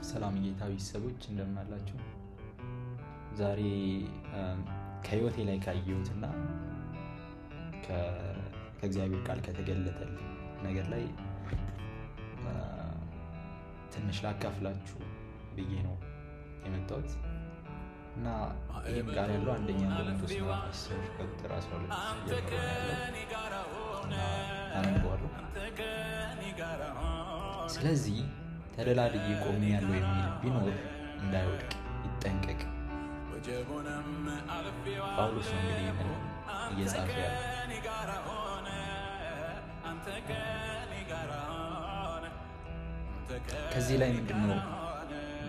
ሰላም ጌታ ቤተሰቦች እንደምን አላችሁ? ዛሬ ከህይወቴ ላይ ካየሁትና ከእግዚአብሔር ቃል ከተገለጠልኝ ነገር ላይ ትንሽ ላካፍላችሁ ብዬ ነው የመጣሁት እና ይህም ቃል ያለው አንደኛ ቆሮንቶስ ምዕራፍ 10 ቁጥር 12 አነበዋለሁ። ስለዚህ ተደላድዬ ቆሜያለሁ የሚል ቢኖር እንዳይወድቅ ይጠንቀቅ። ጳውሎስ ነው እንግዲህ ይህንን እየጻፈ ያለው። ከዚህ ላይ ምንድነው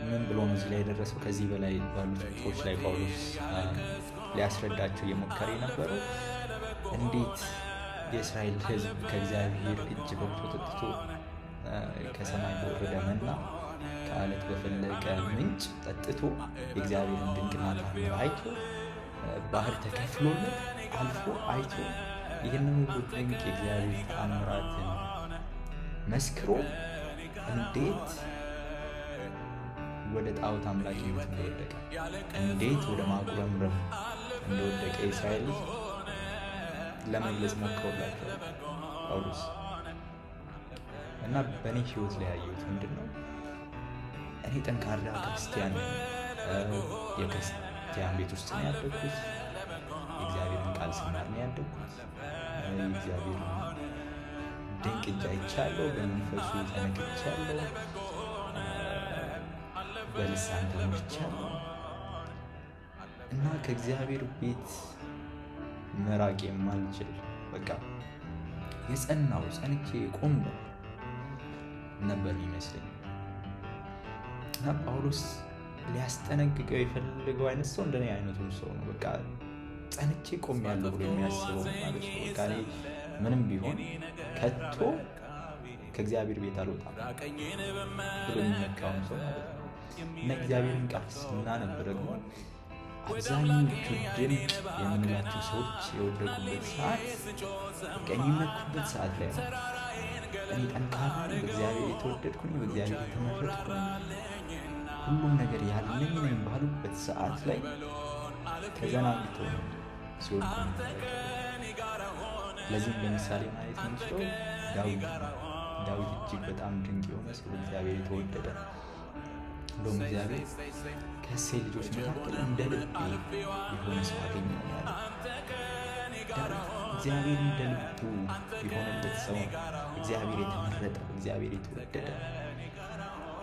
ምን ብሎ ነው እዚህ ላይ የደረሰው? ከዚህ በላይ ባሉት ጽሑፎች ላይ ጳውሎስ ሊያስረዳቸው እየሞከረ የነበረው እንዴት የእስራኤል ሕዝብ ከእግዚአብሔር እጅ በልቶ ጠጥቶ ከሰማይ በወረደ መና ከአለት በፈለቀ ምንጭ ጠጥቶ የእግዚአብሔርን ድንቅና ተአምር አይቶ ባህር ተከፍሎለት አልፎ አይቶ ይህንን ሁሉ ድንቅ የእግዚአብሔር ተአምራትን መስክሮ እንዴት ወደ ጣዖት አምላኪነት እንደወደቀ እንዴት ወደ ማጉረምረም እንደወደቀ የእስራኤል ለመግለጽ ሞክሮላቸዋል ጳውሎስ። እና በእኔ ህይወት ላይ ያየሁት ምንድን ነው? እኔ ጠንካራ ክርስቲያን ነኝ። የክርስቲያን ቤት ውስጥ ነው ያደግኩት። የእግዚአብሔርን ቃል ስማር ነው ያደግኩት። የእግዚአብሔርን ድንቅ እጅ አይቻለሁ። በመንፈሱ ተነክቻለሁ። በልሳን ተሞልቻለሁ። እና ከእግዚአብሔር ቤት መራቅ የማልችል በቃ የጸናው ጸንቼ የቆምኩ ነበር የሚመስለኝ። እና ጳውሎስ ሊያስጠነቅቀው የፈለገው አይነት ሰው እንደኔ አይነቱን ሰው ነው። በቃ ጸንቼ ቆሜያለሁ ብሎ የሚያስበው ማለት ነው። በቃ እኔ ምንም ቢሆን ከቶ ከእግዚአብሔር ቤት አልወጣም ብሎ የሚመካውን ሰው ማለት ነው። እና እግዚአብሔርን ቃል ስናነብ ደግሞ አብዛኞቹ ድንቅ የምንላቸው ሰዎች የወደቁበት ሰዓት የሚመኩበት ሰዓት ላይ ነው። እኔ ጠንካራ በእግዚአብሔር የተወደድኩኝ በእግዚአብሔር የተመረጥኩኝ ሁሉም ነገር ያለኝ ነኝ ባሉበት ሰዓት ላይ ተዘናግተው ሲወድቁ ለዚህም ለምሳሌ ማየት የምንችለው ዳዊት እጅግ በጣም ድንቅ የሆነ ሰው በእግዚአብሔር የተወደደ እንደውም እግዚአብሔር ከእሴይ ልጆች መካከል እንደ ልቤ የሆነ ሰው አገኘሁ ያለ እግዚአብሔር እንደ ልቡ የሆነበት ሰው እግዚአብሔር የተመረጠ እግዚአብሔር የተወደደ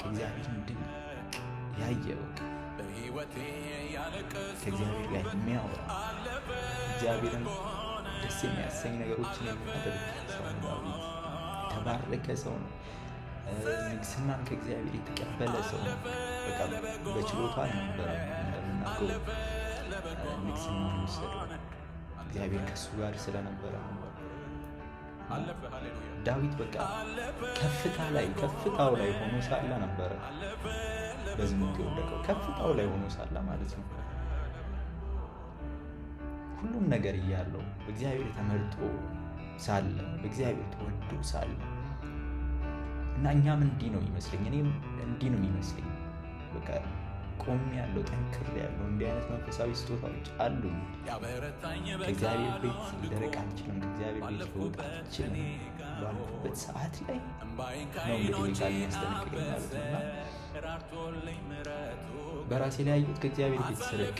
ከእግዚአብሔር ድንቅ ያየ ከእግዚአብሔር ጋር የሚያወራ እግዚአብሔርን ደስ የሚያሰኝ ነገሮችን የሚያደርግ ሰው ዳዊት የተባረከ ሰው ነው። ንግስናን ከእግዚአብሔር የተቀበለ ሰው ነው። በቃ በችሎታ ነበረ እንደምናውቀው ንግስናን የወሰደው እግዚአብሔር ከእሱ ጋር ስለነበረ ነበር። ዳዊት በቃ ከፍታው ላይ ሆኖ ሳለ ነበረ በዝሙት የወደቀው። ከፍታው ላይ ሆኖ ሳለ ማለት ነው። ሁሉም ነገር እያለው በእግዚአብሔር ተመርጦ ሳለ በእግዚአብሔር ተወዶ ሳለ እና እኛም እንዲህ ነው ይመስለኝ፣ እኔም እንዲህ ነው የሚመስለኝ። በቃ ቆሜያለሁ፣ ጠንክሬያለሁ። እንዲህ አይነት መንፈሳዊ ስጦታዎች አሉኝ። ከእግዚአብሔር ቤት ልደርቅ አልችልም፣ ከእግዚአብሔር ቤት ልወጣ አልችልም ባልኩበት ሰዓት ላይ ነው እንግዲህ ቃል የሚያስጠነቅቀኝ ማለት ነው። እና በራሴ ላይ ያየሁት ከእግዚአብሔር ቤት ስርቅ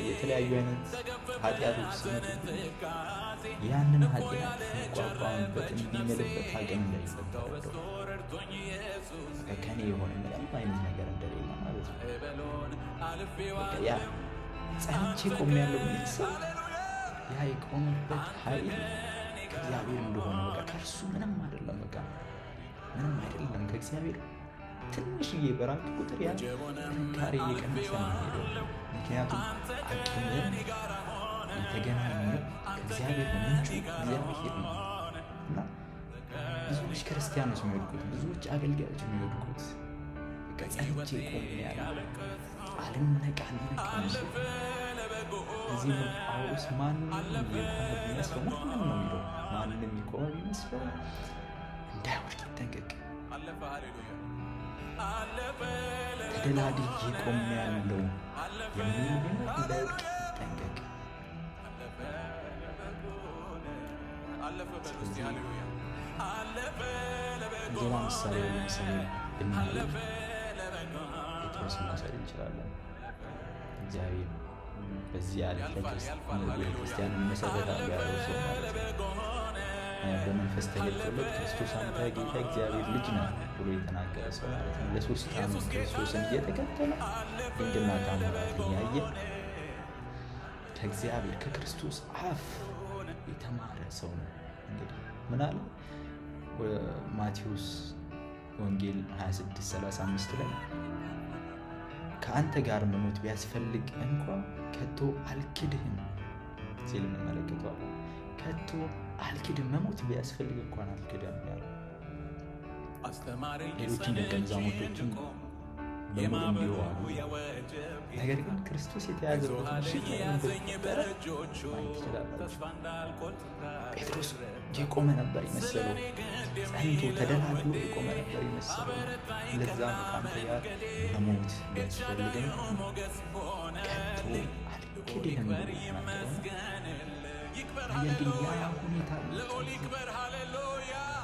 የተለያዩ አይነት ኃጢአቶች ሲመጡ ያንን ኃጢአት መቋቋምበት እንዲምልበት አቅም እንደሌለ ከኔ የሆነ ምንም አይነት ነገር እንደሌለ ማለት ነው። ያ ጸንቼ ቆሜያለሁ የሚል ሰው ያ የቆመበት ኃይል ከእግዚአብሔር እንደሆነ በቃ ከእርሱ ምንም አይደለም፣ በቃ ምንም አይደለም። ከእግዚአብሔር ትንሽዬ በራቅ ቁጥር ያ ጥንካሬ እየቀነሰ ነው የሚሄደው። ምክንያቱም አቅም የተገናኘው ከእግዚአብሔር ምንጩ እግዚአብሔር ነው። እና ብዙዎች ክርስቲያኖች የሚወድቁት፣ ብዙዎች አገልጋዮች የሚወድቁት በቃ ጸንቼ ቆሜያለሁ አልነቃም። እዚህ ጳውሎስ ማንም የቆመ ቢመስለው ማንም ነው የሚለው ማንም የቆመ ቢመስለው እንዳይወድቅ ይጠንቀቅ። ተደላድዬ ቆሜያለሁ የሚል ቢኖር እንዳይወድቅ ይጠንቀቅ። ሌላ ምሳሌ ብናደርግ ጴጥሮስን መውሰድ እንችላለን። እግዚአብሔር በዚህ ዓለም ቤተክርስቲያን መሰረታዊ ያለው ሰው ማለት ነው። በመንፈስ ተገልጦለት ክርስቶስ አንተ ጌታ እግዚአብሔር ልጅ ነህ ብሎ የተናገረ ሰው ማለት ነው። ለ3 ዓመት ክርስቶስን እየተከተለ ድንቅና ተአምራት እያየ ከእግዚአብሔር ከክርስቶስ አፍ የተማረ ሰው ነው። እንግዲህ ምን አለ ማቴዎስ ወንጌል 26:35 ላይ ከአንተ ጋር መሞት ቢያስፈልግ እንኳ ከቶ አልክድህም ሲል እንመለከተዋለን። ከቶ አልክድም፣ መሞት ቢያስፈልግ እንኳን አልክድም ያለ ሌሎችን ደቀ መዛሙርቶችን በሙሉ እንዲዋሉ። ነገር ግን ክርስቶስ የተያዘበት ምሽት እንደነበረ ማየት ትችላላችሁ። ጴጥሮስ የቆመ ነበር የመሰለው፣ ጸንቶ ተደላድሎ የቆመ ነበር የመሰለው። ለዛም ከአንተ ጋር መሞት ቢያስፈልግም ከቶ አልክድህም ብሎ ተናገረው። ግን ያ ሁኔታ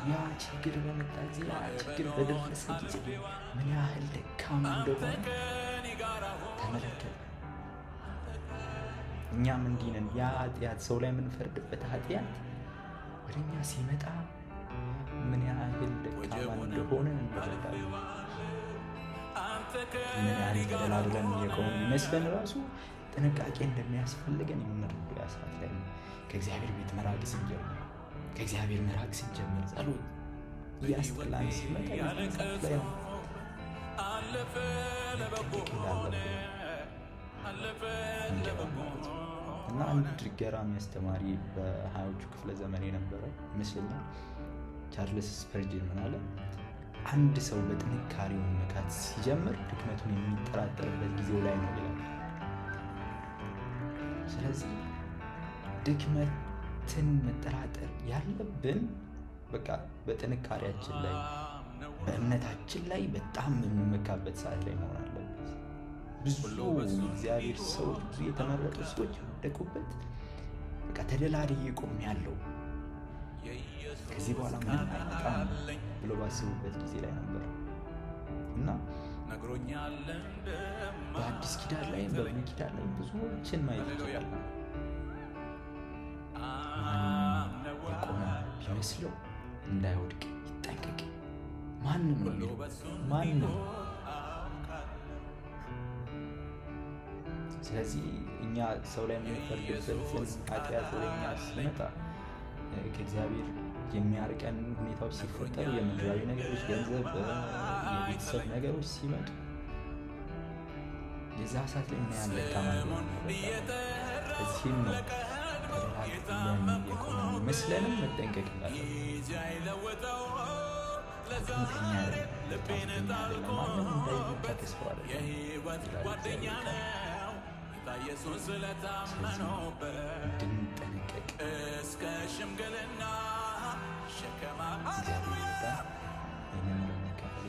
ያ ችግር በመጣ ጊዜ ያ ችግር በደረሰ ጊዜ ምን ያህል ደካማ እንደሆነ ተመለከተ። እኛም እንዲህ ነን። ያ ኃጢአት ሰው ላይ የምንፈርድበት ኃጢአት ወደ እኛ ሲመጣ ምን ያህል ደካማ እንደሆነ እንረዳለን። ምን ያህል ተደላድለን የቆምን ይመስለን ራሱ ጥንቃቄ እንደሚያስፈልገን የምንረዳው ያ ሰዓት ላይ ነው። ከእግዚአብሔር ቤት መራቅ ስንጀምር፣ ከእግዚአብሔር መራቅ ስንጀምር፣ ጸሎት እያስጠላን ሲመጣ ሰዓት ላይ ነው እና አንድ ገራሚ አስተማሪ በ20ዎቹ ክፍለ ዘመን የነበረ ይመስለኛል ቻርልስ ስፐርጅን ምን አለ? አንድ ሰው በጥንካሬውን መካት ሲጀምር ድክመቱን የሚጠራጠርበት ጊዜው ላይ ነው ይላል። ስለዚህ ድክመትን መጠራጠር ያለብን በቃ በጥንካሬያችን ላይ በእምነታችን ላይ በጣም የምንመካበት ሰዓት ላይ መሆን አለበት። ብዙ እግዚአብሔር ሰዎች፣ ብዙ የተመረጡ ሰዎች የወደቁበት በቃ ተደላድዬ ቆሜያለሁ ከዚህ በኋላ ምንም አይመጣም ብሎ ባስቡበት ጊዜ ላይ ነበር እና በአዲስ ኪዳን ላይ በብሉይ ኪዳን ላይ ብዙዎችን ማየት ይችላል። የቆመ ቢመስለው እንዳይወድቅ ይጠንቀቅ። ማንም ስለዚህ እኛ ሰው ላይ የምንፈርድበትን ኃጢአት ወደ እኛ ሲመጣ ከእግዚአብሔር የሚያርቀን ሁኔታዎች ሲፈጠሩ፣ የምድራዊ ነገሮች፣ ገንዘብ፣ የቤተሰብ ነገሮች ሲመጡ የዛ ሰዓት ላይ እናያለን ደካማ እንደሆነ። እዚህም ነው ተደላድለን የቆምን ይመስለንም መጠንቀቅ እንዳለብን። ከኛ ማንም እንዳይመጣ ተስፋ አለን እንድንጠነቀቅ እግዚአብሔር ይርዳን። ይህንን ለመካፈል